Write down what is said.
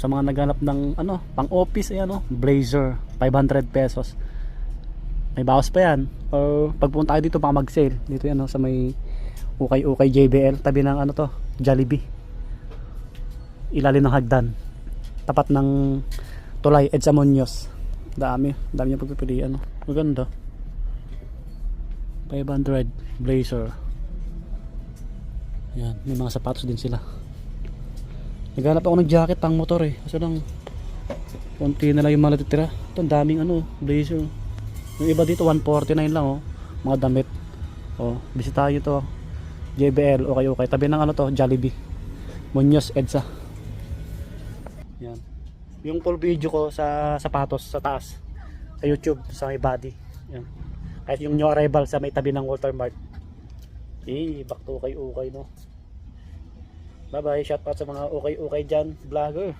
sa mga naghanap ng ano, pang office, ayan oh, blazer, 500 pesos. May bawas pa yan. Or pagpunta tayo dito baka mag-sale. Dito yan oh, sa may ukay JBL, tabi ng ano to, Jollibee. Ilalim ng hagdan. Tapat ng Tulay Edsa Muñoz. Dami niya pagpipilian, no? Maganda. 500 blazer. Yan, may mga sapatos din sila. Naghanap ako ng jacket pang motor eh. Kasi lang konti na lang yung mga natitira. Ito ang daming ano, blazer. Yung iba dito 149 lang oh. Mga damit. Oh, bisita tayo to. JBL, okay. Tabi ng ano to, Jollibee. Muñoz Edsa. Yan. Yung full video ko sa sapatos sa taas. Sa YouTube, sa may body. Yan. Kahit yung new arrival sa may tabi ng Walter Mart. Back to okay no. Bye bye, shout out sa mga okay dyan, vlogger.